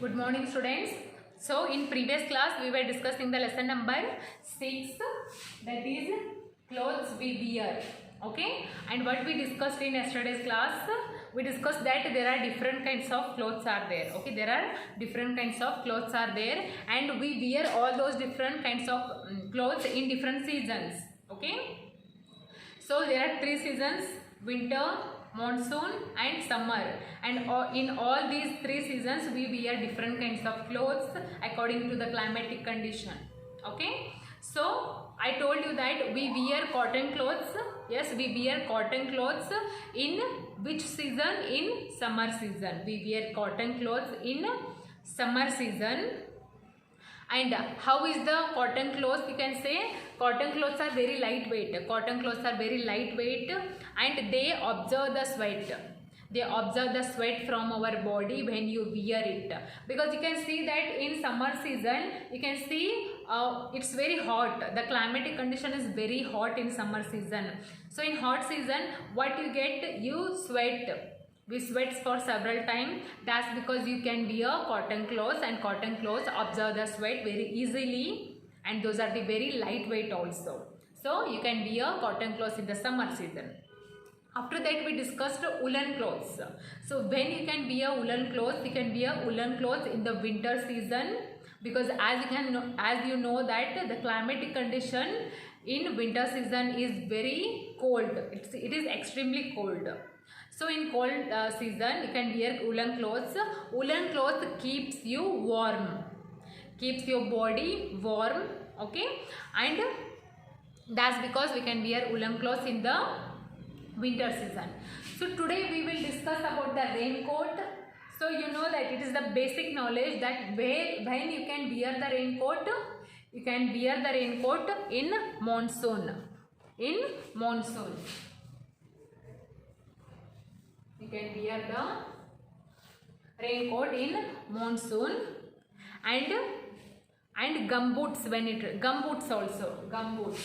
Good morning, students. So in previous class we were discussing the lesson number 6, that is clothes we wear. Okay, and what we discussed in yesterday's class, we discussed that there are different kinds of clothes are there. Okay, there are different kinds of clothes are there, and we wear all those different kinds of clothes in different seasons. Okay, so there are 3 seasons: winter, monsoon and summer, and in all these 3 seasons we wear different kinds of clothes according to the climatic condition. Okay, so I told you that we wear cotton clothes. Yes, we wear cotton clothes in which season? In summer season. We wear cotton clothes in summer season. And how is the cotton clothes? You can say cotton clothes are very lightweight. Cotton clothes are very lightweight and they absorb the sweat. They absorb the sweat from our body when you wear it. Because you can see that in summer season, you can see it's very hot. The climatic condition is very hot in summer season. So in hot season, what you get? You sweat. We sweat for several times. That's because you can wear cotton clothes, and cotton clothes absorb the sweat very easily, and those are the very lightweight also. So you can wear cotton clothes in the summer season. After that we discussed woolen clothes. So when you can wear woolen clothes, you can wear woolen clothes in the winter season, because as you know that the climatic condition in winter season is very cold. It is extremely cold. So in cold season you can wear woolen clothes. Woolen clothes keeps you warm, keeps your body warm. Okay, and that's because we can wear woolen clothes in the winter season. So today we will discuss about the raincoat. So you know that it is the basic knowledge that when you can wear the raincoat, you can wear the raincoat in monsoon. In monsoon you can wear the raincoat in monsoon, and gumboots when it gumboots also gumboots.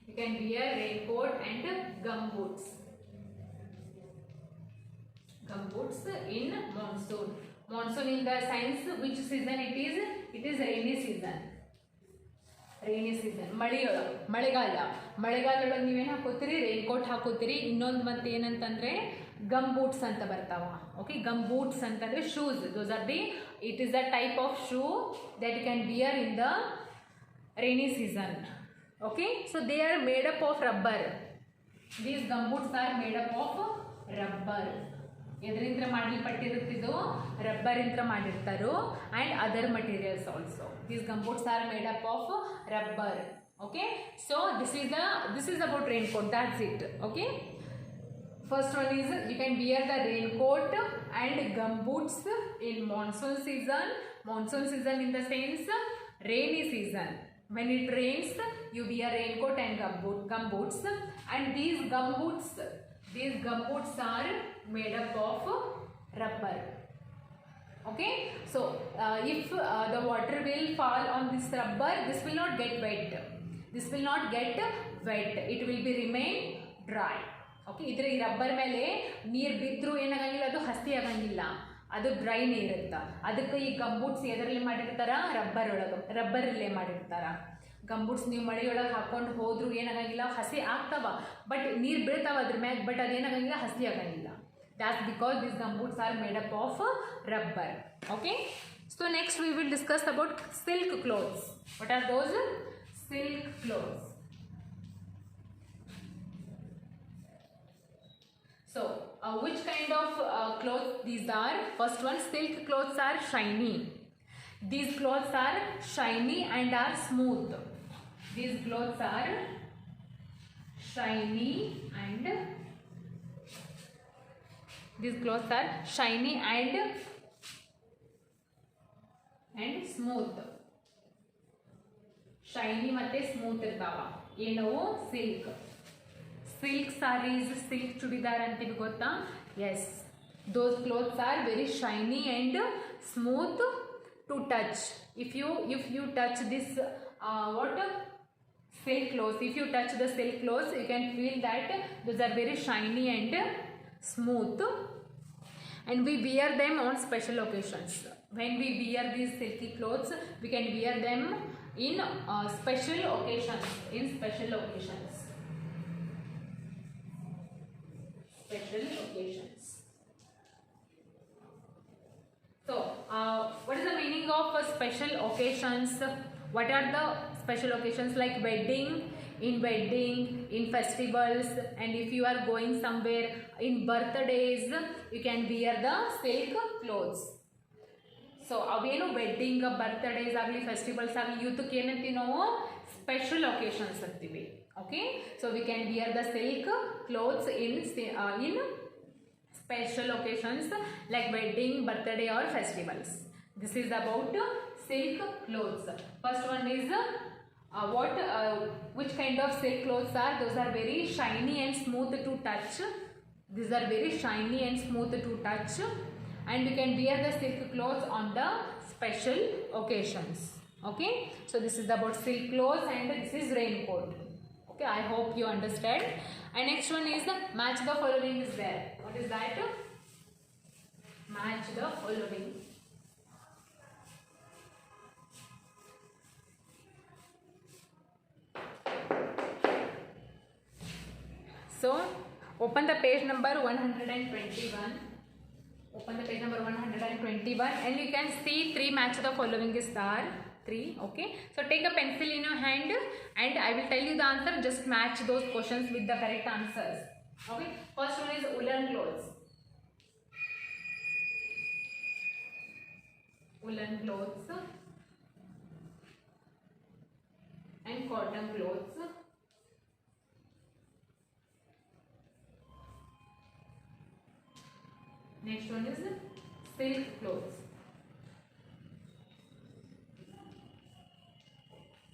You can wear raincoat and gumboots. Gumboots in monsoon. Monsoon in the sense which season it is? It is rainy season. Rainy season, ಮಳೆಗಾಲದೊಳಗೆ ನೀವೇನು ಹಾಕೋತೀರಿ? Raincoat ಹಾಕೋತೀರಿ. ಇನ್ನೊಂದು ಮತ್ತೆ ಏನಂತಂದರೆ gum boots ಅಂತ ಬರ್ತಾವ. Okay, gumboots ಅಂತಂದರೆ shoes. Those are the it is the type of shoe that you can wear in the rainy season. Okay, so they are made up of rubber. These gumboots are made up of rubber. ಎದರಿಂದ ಮಾಡಲ್ಪಟ್ಟಿರುತ್ತಿದ್ದು? ರಬ್ಬರಿಂದ ಮಾಡಿರ್ತಾರೋ, and other materials also. These gumboots are made up of rubber. Okay, so this is about raincoat. That's it. Okay, first one is you can wear the raincoat and gumboots in monsoon season. Monsoon season in the sense rainy season. When it rains, you wear raincoat and gumboots. And these gumboots are made up of rubber. Okay, so if the water will fall on this rubber, this will not get wet. This will not get wet. It will be remain dry. Okay, ಇದರ ಈ rubber ಮೇಲೆ ನೀರು ಬಿದ್ದರೂ ಏನಾಗಂಗಿಲ್ಲ, ಅದು ಹಸಿ ಆಗಂಗಿಲ್ಲ, ಅದು ಡ್ರೈನೇ ಇರುತ್ತೆ. ಅದಕ್ಕೆ ಈ ಗಂಬೂಟ್ಸ್ ಎದರಲ್ಲಿ ಮಾಡಿರ್ತಾರ? ರಬ್ಬರಲ್ಲೇ ಮಾಡಿರ್ತಾರ. ಗಂಬೂಟ್ಸ್ ನೀವು ಮಳೆಯೊಳಗೆ ಹಾಕೊಂಡು ಹೋದ್ರೂ ಏನಾಗಂಗಿಲ್ಲ, ಹಸಿ ಆಗ್ತಾವ, ಬಟ್ ನೀರು ಬೀಳ್ತಾವ ಅದ್ರ ಮ್ಯಾಗ, ಬಟ್ ಅದೇನಾಗಂಗಿಲ್ಲ, ಹಸಿ ಆಗಂಗಿಲ್ಲ. That's because these gumboots are made up of rubber. Okay, so next we will discuss about silk clothes. What are those? Silk clothes. So which kind of clothes these are? First one, silk clothes are shiny. These clothes are shiny and are smooth. These clothes are shiny and smooth. Shiny ಮತ್ತೆ smooth ಇರ್ತಾವ. ಏನವು? Silk sarees, silk churidar ಅಂತೀವಿ, ಗೊತ್ತಾ? Yes, those clothes are very shiny and smooth to touch. If you touch this silk clothes, if you touch the silk clothes, you can feel that those are very shiny and smooth. and we wear them on special occasions. When we wear these silky clothes, we can wear them in special occasions. In special occasions. Special occasions. So, what is the meaning of special occasions? What are the special occasions? Like wedding, in festivals, and if you are going somewhere in birthdays, you can wear the silk clothes. So ಅವೇನು wedding birthdays ಆಗಲಿ festivals ಆಗಲಿ ಯೂತ್ಕ್ಕೆ ಏನಂತೀವಿ ನಾವು special occasions ಅಂತೀವಿ. Okay, so we can wear the silk clothes in special occasions like wedding, birthday or festivals. This is about silk clothes. First one is which kind of silk clothes are? Those are very shiny and smooth to touch. These are very shiny and smooth to touch, and you can wear the silk clothes on the special occasions. Okay, so this is about silk clothes and this is raincoat. Okay, I hope you understand. And next one is match the following is there. What is that? Match the following. So open the page number 121. Open the page number 121 and you can see 3 match the following is there. 3. Okay, so take a pencil in your hand and I will tell you the answer. Just match those questions with the correct answers. Okay, first one is woolen clothes. Woolen clothes and cotton clothes. Next one is silk clothes.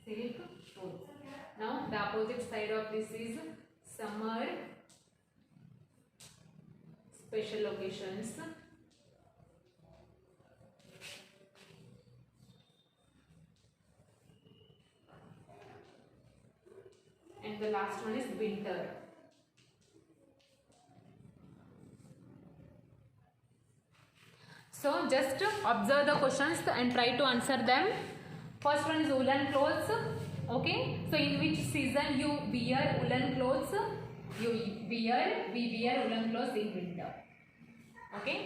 Silk clothes. Now the opposite side of this is summer, special occasions, and the last one is winter. So just observe the questions and try to answer them. First one is woolen clothes. Okay, so in which season you wear woolen clothes? We wear woolen clothes in winter. Okay,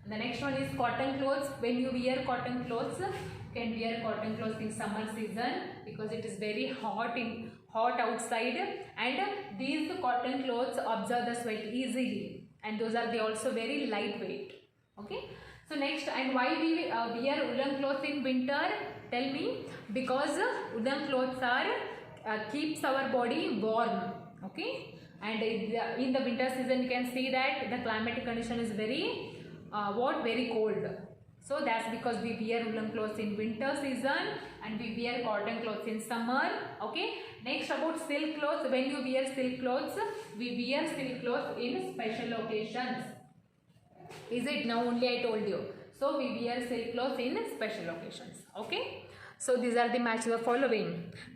and the next one is cotton clothes. When you wear cotton clothes, you can wear cotton clothes in summer season because it is very hot outside, and these cotton clothes absorb the sweat easily, and those are also very lightweight. Okay, so next, and why we wear woolen clothes in winter? Tell me. Because woolen clothes are keeps our body warm. Okay, and in the winter season you can see that the climatic condition is very very cold. So that's because we wear woolen clothes in winter season and we wear cotton clothes in summer. Okay, next about silk clothes. When you wear silk clothes, we wear silk clothes in special occasions. Is it? Now only I told you. So we wear silk clothes in special occasions. Okay, so these are the match the following.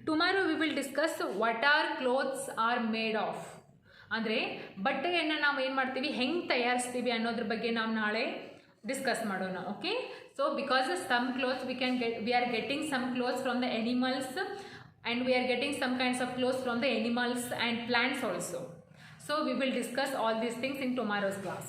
Tomorrow we will discuss what our clothes are made of. ಅಂದರೆ ಬಟ್ಟೆಯನ್ನು ನಾವು ಏನು ಮಾಡ್ತೀವಿ, ಹೆಂಗೆ ತಯಾರಿಸ್ತೀವಿ ಅನ್ನೋದ್ರ ಬಗ್ಗೆ ನಾವು ನಾಳೆ ಡಿಸ್ಕಸ್ ಮಾಡೋಣ. Okay, so because some clothes we are getting some clothes from the animals and we are getting some kinds of clothes from the animals and plants also. So we will discuss all these things in tomorrow's class.